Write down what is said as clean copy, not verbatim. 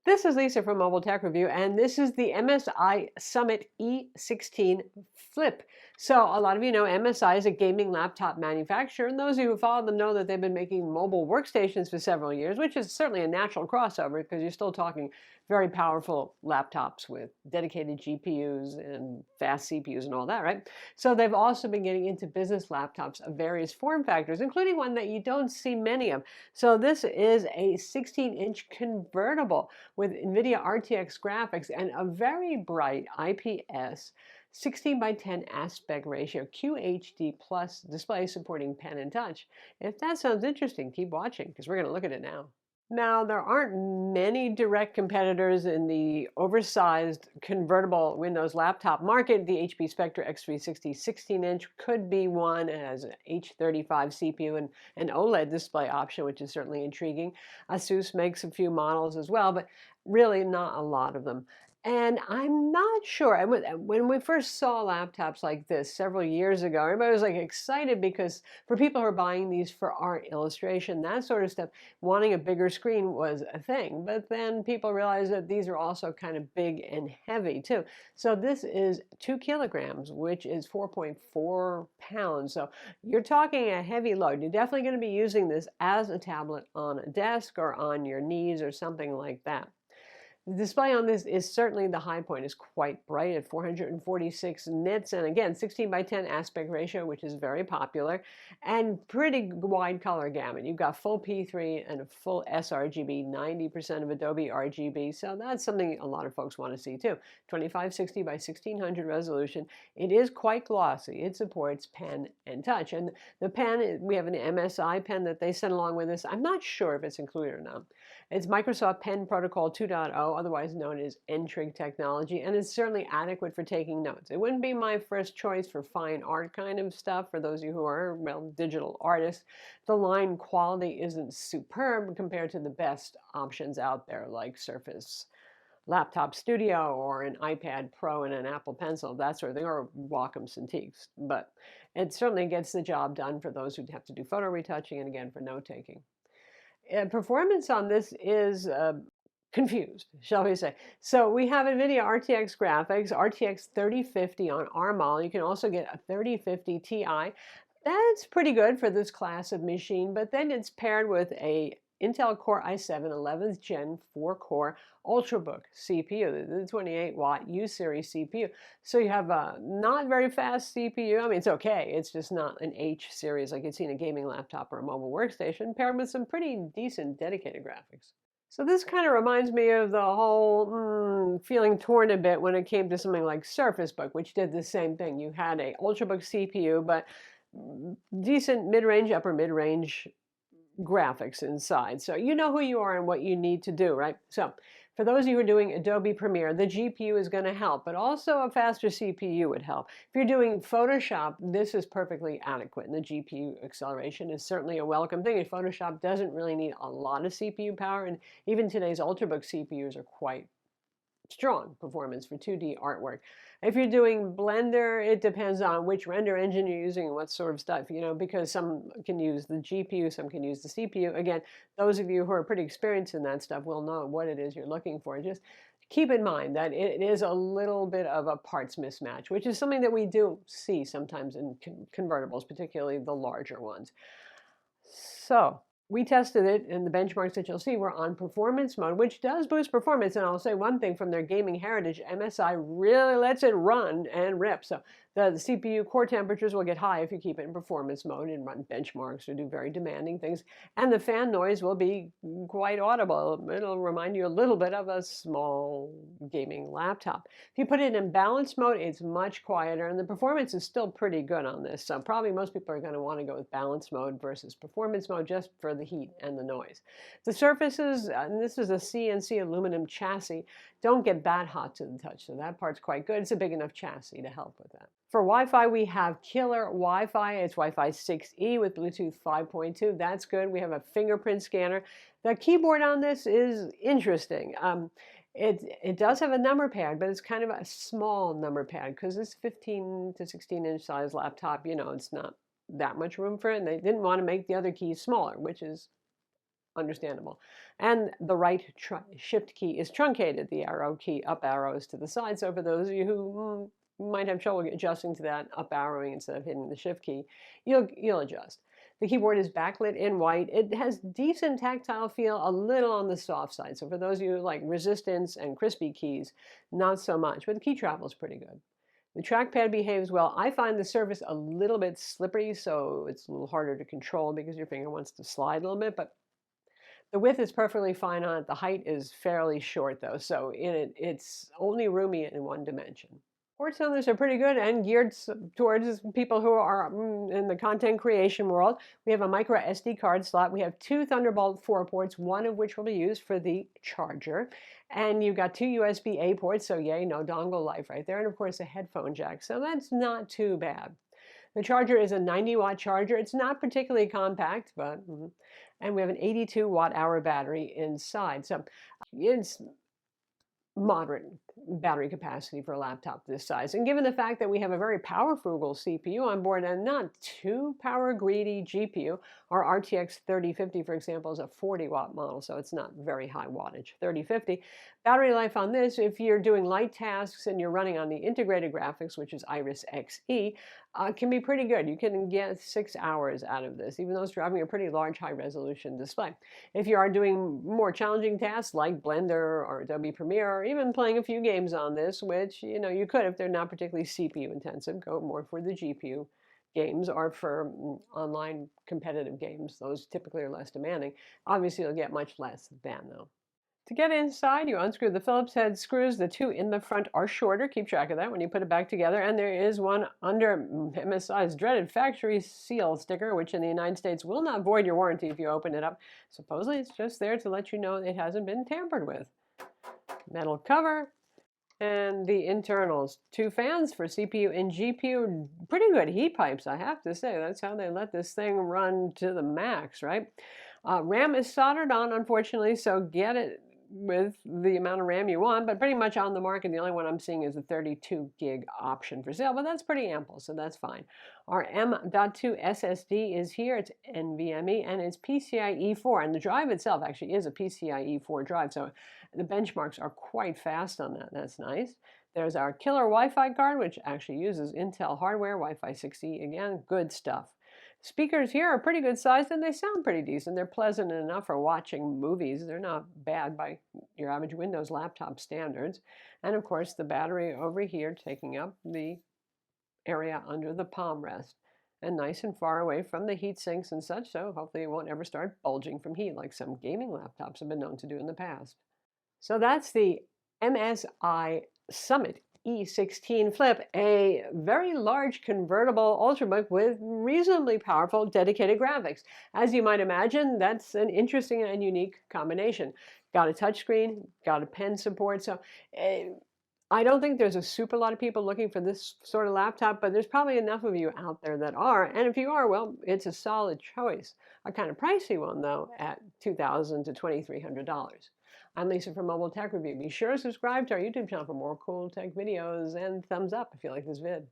This is Lisa from Mobile Tech Review, and this is the MSI Summit E16 Flip. So, a lot of you know MSI is a gaming laptop manufacturer, and those of you who follow them know that they've been making mobile workstations for several years, which is certainly a natural crossover because you're still talking very powerful laptops with dedicated GPUs and fast CPUs and all that, right? So, they've also been getting into business laptops of various form factors, including one that you don't see many of. So, this is a 16-inch convertible with NVIDIA RTX graphics and a very bright IPS 16 by 10 aspect ratio QHD plus display supporting pen and touch. If that sounds interesting, keep watching because we're going to look at it now. Now, there aren't many direct competitors in the oversized convertible Windows laptop market. The HP Spectre X360 16-inch could be one. It has an H35 CPU and an OLED display option, which is certainly intriguing. ASUS makes a few models as well, but really not a lot of them. And I'm not sure. When we first saw laptops like this several years ago, everybody was like excited because for people who are buying these for art, illustration, that sort of stuff, wanting a bigger screen was a thing. But then people realized that these are also kind of big and heavy too. So this is 2 kilograms, which is 4.4 pounds. So you're talking a heavy load. You're definitely going to be using this as a tablet on a desk or on your knees or something like that. The display on this is certainly the high point, is quite bright at 446 nits, and again, 16 by 10 aspect ratio, which is very popular, and pretty wide color gamut. You've got full P3 and a full sRGB, 90% of Adobe RGB, so that's something a lot of folks want to see too. 2560 by 1600 resolution. It is quite glossy. It supports pen and touch, and the pen, we have an MSI pen that they sent along with this. I'm not sure if it's included or not. It's Microsoft Pen Protocol 2.0, otherwise known as N-Trig technology, and it's certainly adequate for taking notes. It wouldn't be my first choice for fine art kind of stuff, for those of you who are, well, digital artists. The line quality isn't superb compared to the best options out there, like Surface Laptop Studio or an iPad Pro and an Apple Pencil, that sort of thing, or Wacom Cintiqs. But it certainly gets the job done for those who have to do photo retouching and, again, for note-taking. Performance on this is confused, shall we say. So we have NVIDIA RTX graphics, RTX 3050 on our model. You can also get a 3050 Ti. That's pretty good for this class of machine, but then it's paired with a Intel Core i7 11th Gen 4-core Ultrabook CPU, the 28-watt U-series CPU. So you have a not very fast CPU. I mean, it's okay. It's just not an H series like you'd see in a gaming laptop or a mobile workstation, paired with some pretty decent dedicated graphics. So this kind of reminds me of the whole feeling torn a bit when it came to something like Surface Book, which did the same thing. You had a Ultrabook CPU, but decent mid-range, upper mid-range graphics inside. So you know who you are and what you need to do, right? So for those of you who are doing Adobe Premiere, the GPU is going to help, but also a faster CPU would help. If you're doing Photoshop, this is perfectly adequate, and the GPU acceleration is certainly a welcome thing. And Photoshop doesn't really need a lot of CPU power, and even today's Ultrabook CPUs are quite strong performance for 2D artwork. If you're doing Blender, it depends on which render engine you're using and what sort of stuff, you know, because some can use the GPU, some can use the CPU. Again, those of you who are pretty experienced in that stuff will know what it is you're looking for. Just keep in mind that it is a little bit of a parts mismatch, which is something that we do see sometimes in convertibles, particularly the larger ones. So we tested it, and the benchmarks that you'll see were on performance mode, which does boost performance. And I'll say one thing from their gaming heritage, MSI really lets it run and rip. So the CPU core temperatures will get high if you keep it in performance mode and run benchmarks or do very demanding things. And the fan noise will be quite audible. It'll remind you a little bit of a small gaming laptop. If you put it in balance mode, it's much quieter, and the performance is still pretty good on this. So probably most people are going to want to go with balance mode versus performance mode just for the heat and the noise. The surfaces, and this is a CNC aluminum chassis, don't get that hot to the touch, so that part's quite good. It's a big enough chassis to help with that. For Wi-Fi, we have killer Wi-Fi. It's Wi-Fi 6E with Bluetooth 5.2. That's good. We have a fingerprint scanner. The keyboard on this is interesting. It does have a number pad, but it's kind of a small number pad because this 15 to 16-inch size laptop, you know, it's not that much room for it, and they didn't want to make the other keys smaller, which is understandable. And the right shift key is truncated. The arrow key, up arrow, is to the side. So for those of you who might have trouble adjusting to that up arrowing instead of hitting the shift key, you'll adjust. The keyboard is backlit in white. It has decent tactile feel, a little on the soft side. So for those of you who like resistance and crispy keys, not so much, but the key travel is pretty good. The trackpad behaves well. I find the surface a little bit slippery, so it's a little harder to control because your finger wants to slide a little bit, but the width is perfectly fine on it. The height is fairly short though, so in it, it's only roomy in one dimension. Port cylinders are pretty good and geared towards people who are in the content creation world. We have a micro SD card slot. We have two Thunderbolt 4 ports, one of which will be used for the charger. And you've got two USB-A ports, so yay, no dongle life right there. And of course a headphone jack, so that's not too bad. The charger is a 90-watt charger. It's not particularly compact, but, and we have an 82-watt-hour battery inside. So it's moderate battery capacity for a laptop this size. And given the fact that we have a very power frugal CPU on board and not too power greedy GPU, our RTX 3050, for example, is a 40-watt model, so it's not very high wattage. 3050. Battery life on this, if you're doing light tasks and you're running on the integrated graphics, which is Iris Xe, can be pretty good. You can get 6 hours out of this, even though it's driving a pretty large high-resolution display. If you are doing more challenging tasks like Blender or Adobe Premiere, or even playing a few games on this, which you could if they're not particularly CPU intensive, go more for the GPU games or for online competitive games. Those typically are less demanding. Obviously, you'll get much less than though. To get inside, you unscrew the Phillips head screws. The two in the front are shorter. Keep track of that when you put it back together. And there is one under MSI's dreaded factory seal sticker, which in the United States will not void your warranty if you open it up. Supposedly, it's just there to let you know it hasn't been tampered with. Metal cover. And the internals, two fans for CPU and GPU, pretty good heat pipes, I have to say. That's how they let this thing run to the max, right? RAM is soldered on, unfortunately, so get it with the amount of RAM you want, but pretty much on the market, the only one I'm seeing is a 32 gig option for sale, but that's pretty ample, so that's fine. Our M.2 SSD is here. It's NVMe, and it's PCIe 4, and the drive itself actually is a PCIe 4 drive, so the benchmarks are quite fast on that. That's nice. There's our killer Wi-Fi card, which actually uses Intel hardware, Wi-Fi 6E, again, good stuff. Speakers here are pretty good sized and they sound pretty decent. They're pleasant enough for watching movies. They're not bad by your average Windows laptop standards. And of course, the battery over here taking up the area under the palm rest and nice and far away from the heat sinks and such, so hopefully it won't ever start bulging from heat like some gaming laptops have been known to do in the past. So that's the MSI Summit E16 Flip, a very large convertible Ultrabook with reasonably powerful dedicated graphics. As you might imagine, that's an interesting and unique combination. Got a touchscreen, got a pen support, so I don't think there's a super lot of people looking for this sort of laptop, but there's probably enough of you out there that are, and if you are, well, it's a solid choice. A kind of pricey one, though, at $2,000 to $2,300. I'm Lisa from Mobile Tech Review. Be sure to subscribe to our YouTube channel for more cool tech videos and thumbs up if you like this vid.